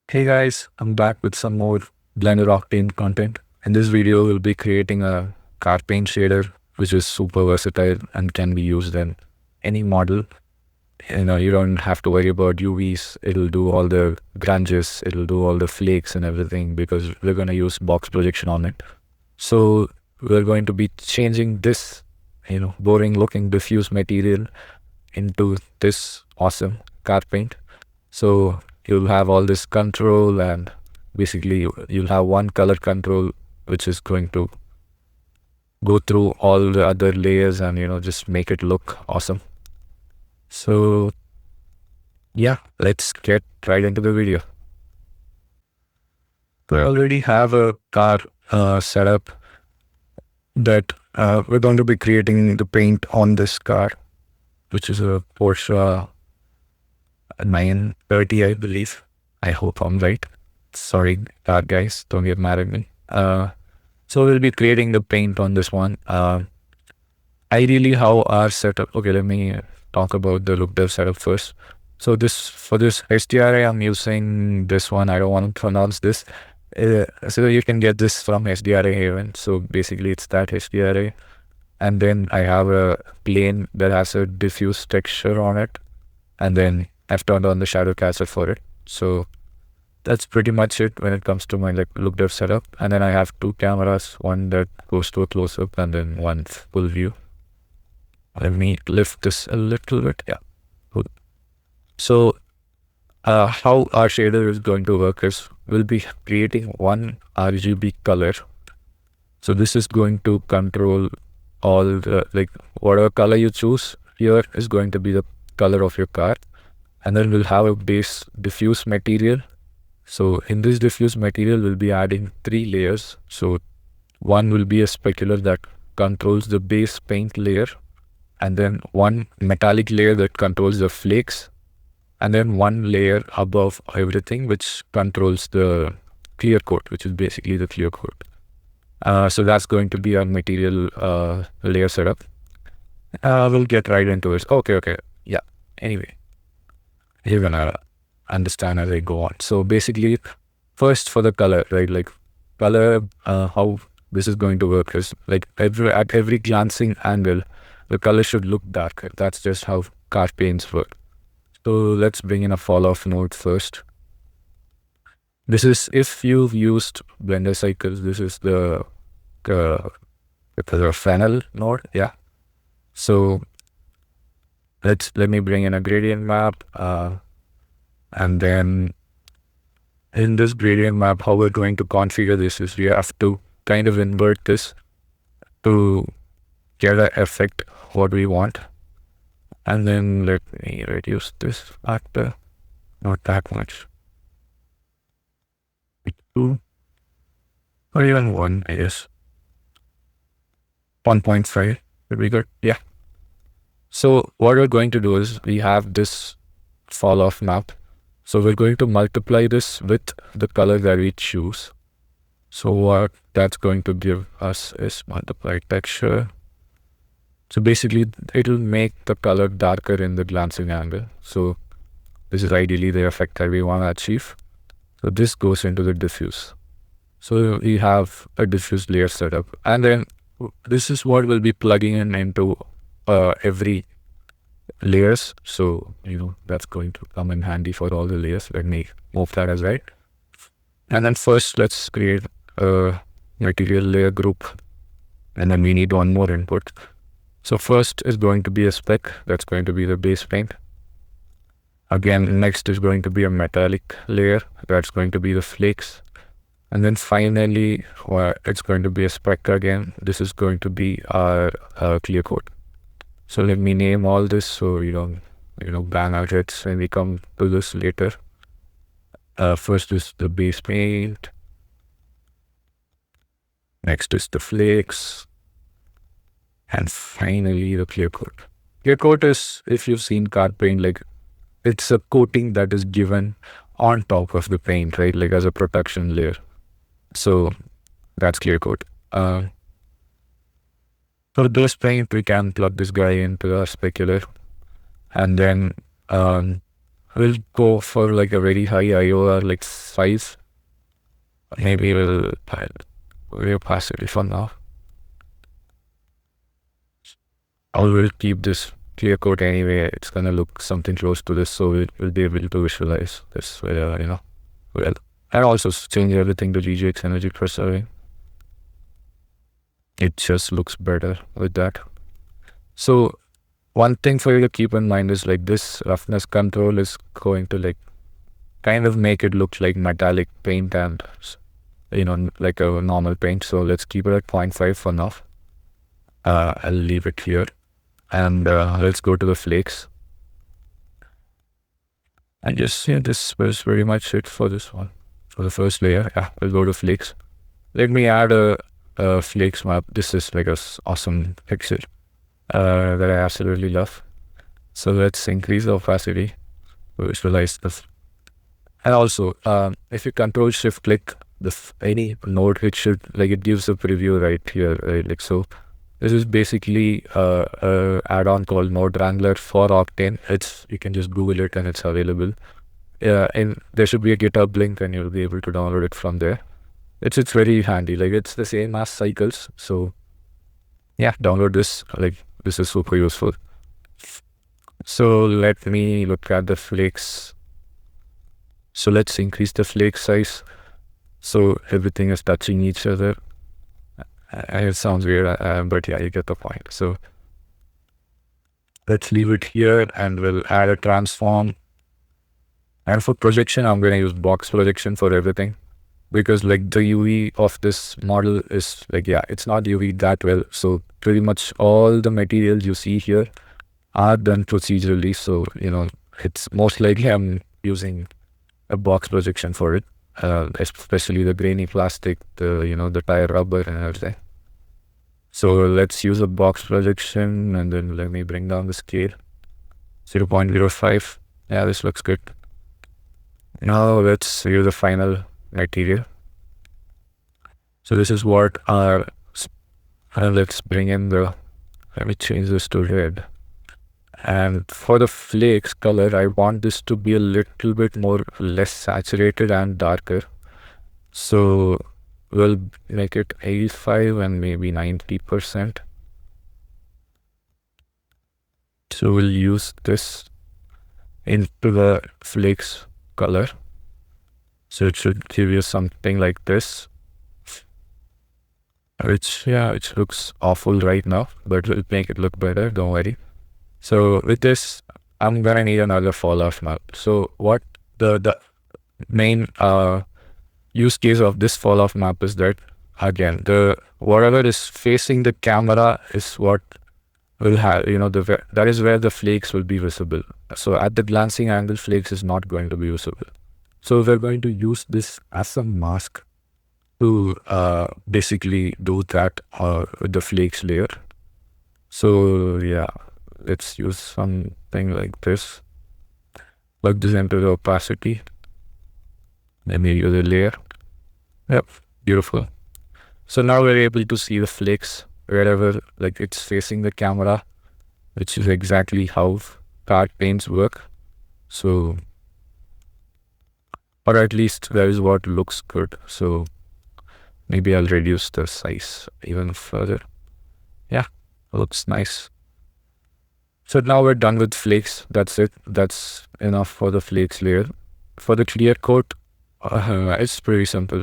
Hey guys, I'm back with some more Blender Octane content. In this video, we'll be creating a car paint shader, which is super versatile and can be used in any model. You don't have to worry about UVs. It'll do all the grunges, it'll do all the flakes and everything because we're going to use box projection on it. So we're going to be changing this, boring looking diffuse material into this awesome car paint. So you'll have all this control, and basically you'll have one color control which is going to go through all the other layers and just make it look awesome. So yeah, let's get right into the video. So I already have a car setup that we're going to be creating the paint on this car, which is a Porsche 930, I believe. I hope I'm right. Sorry, guys, don't get mad at me. So we'll be creating the paint on this one. Ideally, how our setup. Okay, let me talk about the look dev setup first. So for this SDRA, I'm using this one. I don't want to pronounce this. So you can get this from SDRA Haven. So basically, it's that SDRA, and then I have a plane that has a diffuse texture on it, and then I've turned on the shadow caster for it. So that's pretty much it when it comes to my look dev setup. And then I have two cameras, one that goes to a close up and then one full view. Let me lift this a little bit. Yeah, cool. So how our shader is going to work is we'll be creating one RGB color. So this is going to control all the whatever color you choose here is going to be the color of your car. And then we'll have a base diffuse material. So in this diffuse material, we'll be adding 3 layers. So one will be a specular that controls the base paint layer, and then one metallic layer that controls the flakes, and then one layer above everything which controls the clear coat, which is basically the clear coat. So that's going to be our material layer setup. We'll get right into it. Okay. Yeah. Anyway, you're gonna understand as I go on. So basically, first for the color, right? Color, how this is going to work is at every glancing angle, the color should look darker. That's just how car paints work. So let's bring in a fall off node first. This is if you've used Blender cycles. This is the Fresnel node. Yeah. So let me bring in a gradient map. And then in this gradient map, how we're going to configure this is we have to kind of invert this to get an effect what we want. And then let me reduce this factor, not that much. 2 or even 1, I guess. 1.5 would be good. Yeah. So what we're going to do is we have this fall off map. So we're going to multiply this with the color that we choose. So what that's going to give us is multiply texture. So basically it'll make the color darker in the glancing angle. So this is ideally the effect that we want to achieve. So this goes into the diffuse. So we have a diffuse layer setup. And then this is what we'll be plugging in into every layers. So that's going to come in handy for all the layers. Let me move that as right. And then first let's create a material layer group, and then we need one more input. So first is going to be a spec. That's going to be the base paint. Again, next is going to be a metallic layer. That's going to be the flakes. And then finally, it's going to be a spec again. This is going to be our clear coat. So let me name all this so you don't bang our heads when we come to this later. First is the base paint. Next is the flakes. And finally the clear coat. Clear coat is, if you've seen car paint, it's a coating that is given on top of the paint, right? As a protection layer. So that's clear coat. For this paint, we can plug this guy into a specular, and then we'll go for like a very high IOR, like size. Maybe we'll pass it for now. Or we'll keep this clear coat anyway. It's gonna look something close to this, so we'll be able to visualize this, well. And also change everything to GGX energy preserving. It just looks better with that. So one thing for you to keep in mind is like this roughness control is going to like kind of make it look like metallic paint and like a normal paint. So let's keep it at 0.5 for now. I'll leave it here, and let's go to the flakes. And just this was very much it for this one. For the first layer, we'll go to flakes. Let me add a flakes map. This is like a awesome picture that I absolutely love. So let's increase the opacity to visualize this. And also, if you Control Shift click any node, it should it gives a preview right here, right? Like so. This is basically a add-on called Node Wrangler for Octane. You can just Google it and it's available. And there should be a GitHub link and you'll be able to download it from there. It's very handy. Like it's the same as Cycles. So yeah, download this. Like this is super useful. So let me look at the flakes. So let's increase the flake size. So everything is touching each other. It sounds weird, but yeah, you get the point. So let's leave it here and we'll add a transform. And for projection, I'm going to use box projection for everything, because like the UV of this model is it's not UV that well. So pretty much all the materials you see here are done procedurally. So, it's most likely I'm using a box projection for it, especially the grainy plastic, the tire rubber and everything. So let's use a box projection, and then let me bring down the scale, 0.05. Yeah, this looks good. Now let's use the final material. So this is what let's bring in let me change this to red. And for the flakes color, I want this to be a little bit less saturated and darker. So we'll make it 85 and maybe 90%. So we'll use this into the flakes color. So it should give you something like this. Which looks awful right now, but we'll make it look better, don't worry. So with this, I'm gonna need another fall off map. So what the main use case of this fall off map is that, again, whatever is facing the camera is what will have, that is where the flakes will be visible. So at the glancing angle, flakes is not going to be visible. So we're going to use this as a mask to basically do that with the flakes layer. So yeah, let's use something like this. Plug this into the opacity. Let me use a layer. Yep, beautiful. So now we're able to see the flakes wherever it's facing the camera, which is exactly how card paints work. So, or at least that is what looks good. So maybe I'll reduce the size even further. Yeah, looks nice. So now we're done with flakes. That's it. That's enough for the flakes layer. For the clear coat, it's pretty simple.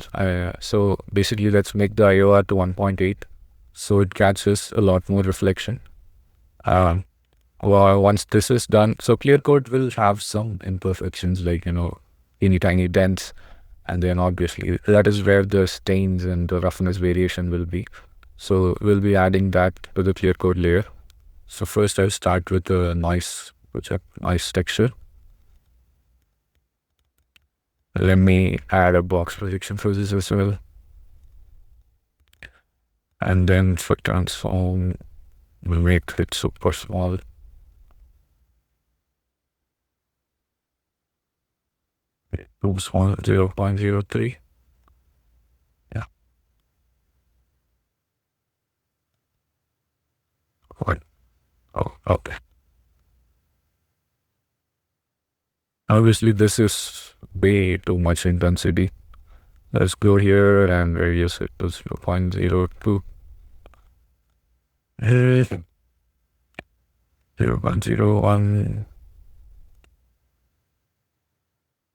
So basically, let's make the IOR to 1.8, so it catches a lot more reflection. Well, once this is done, so clear coat will have some imperfections, like teeny tiny dents, and then obviously that is where the stains and the roughness variation will be. So we'll be adding that to the clear coat layer. So first I'll start with a nice texture. Let me add a box projection for this as well. And then for transform, we'll make it super small. Too small, 0.03. Yeah. What? Oh, okay. Obviously, this is way too much intensity. Let's go here and reduce it to 0.02. 0.01.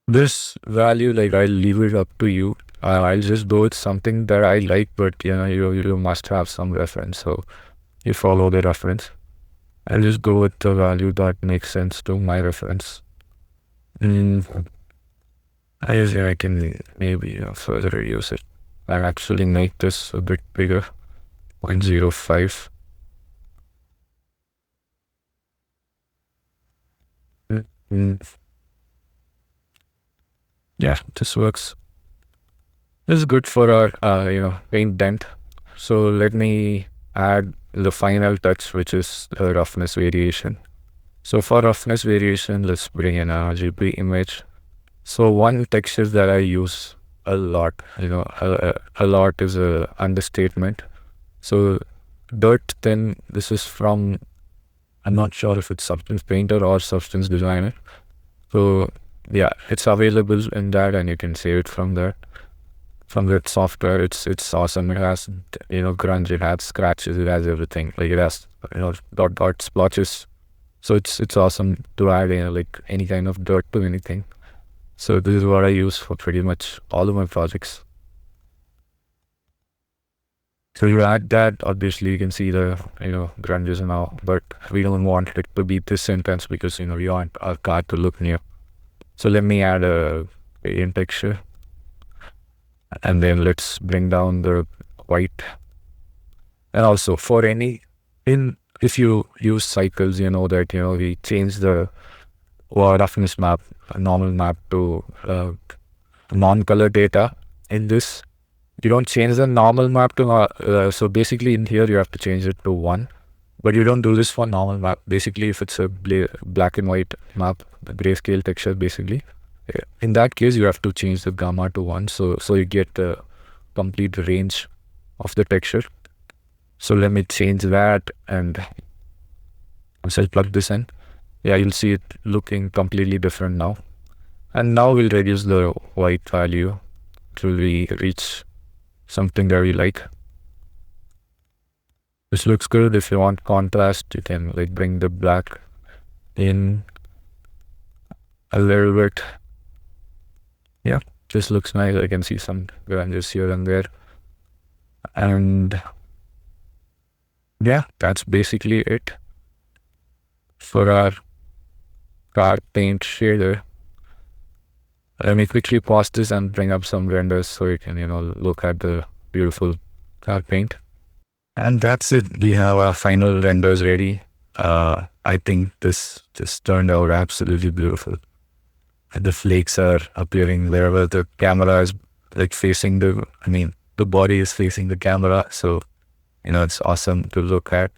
This value, like, I'll leave it up to you. I'll just go with something that I like, but you must have some reference, so you follow the reference. I'll just go with the value that makes sense to my reference. I can maybe further reduce it. I'll actually make this a bit bigger, 0.05. Yeah, this works. This is good for our paint dent. So let me add the final touch, which is the roughness variation. So for roughness variation, let's bring in a RGB image. So one texture that I use a lot, a lot is a understatement. So dirt, then this is from, I'm not sure if it's Substance Painter or Substance Designer. So yeah, it's available in that, and you can save it from there. From that software, it's awesome. It has grunge, it has scratches, it has everything. Like it has dot splotches. So it's awesome to add like any kind of dirt to anything. So this is what I use for pretty much all of my projects. So you add that, obviously you can see the grunges now, but we don't want it to be this intense because we want our car to look new. So let me add a gradient texture, and then let's bring down the white. And also for if you use cycles, you know that we change the roughness map, a normal map, to non-color data. In this, you don't change the normal map to so basically in here you have to change it to 1, but you don't do this for normal map. Basically, if it's a black and white map, the grayscale texture, basically in that case you have to change the gamma to 1, so you get the complete range of the texture. So let me change that, and once I plug this in, yeah, you'll see it looking completely different now. And now we'll reduce the white value till we reach something that we like. This looks good. If you want contrast, you can like bring the black in a little bit. Yeah, this looks nice. I can see some grunges here and there. And yeah, that's basically it for our car paint shader. Let me quickly pause this and bring up some renders so you can look at the beautiful car paint. And that's it. We have our final renders ready. I think this just turned out absolutely beautiful. And the flakes are appearing wherever the camera is like facing the body is facing the camera. So it's awesome to look at.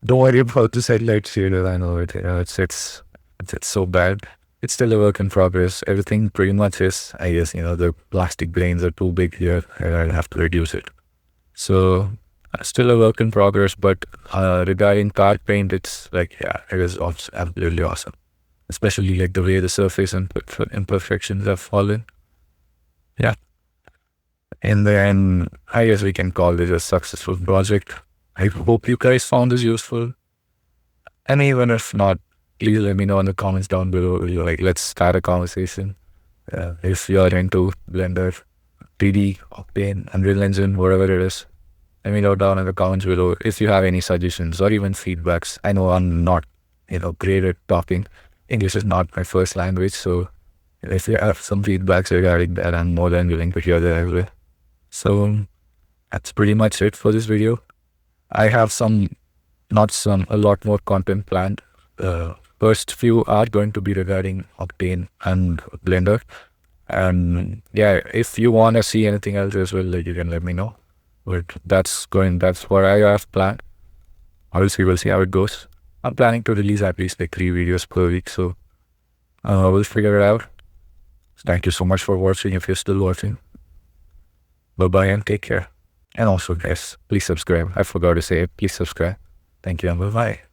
Don't worry about this headlight shader. I know it's so bad. It's still a work in progress. Everything pretty much is. I guess the plastic grains are too big here, and I'll have to reduce it. So still a work in progress. But regarding car paint, it's like, yeah, it is absolutely awesome. Especially like the way the surface imperfections have fallen. Yeah. And then I guess we can call this a successful project. I hope you guys found this useful. And even if not, please let me know in the comments down below. Like, let's start a conversation. If you're into Blender, 3D, Octane, Unreal Engine, whatever it is, let me know down in the comments below if you have any suggestions or even feedbacks. I know I'm not, great at talking. English is not my first language, so if you have some feedbacks regarding that, I'm more than willing to hear that as well. So that's pretty much it for this video. I have a lot more content planned. First few are going to be regarding Octane and Blender. And yeah, if you want to see anything else as well, you can let me know. But that's what I have planned. Obviously, we'll see how it goes. I'm planning to release at least like 3 videos per week, so we'll figure it out. Thank you so much for watching if you're still watching. Bye-bye and take care. And also, guys, please subscribe. I forgot to say it. Please subscribe. Thank you and bye-bye.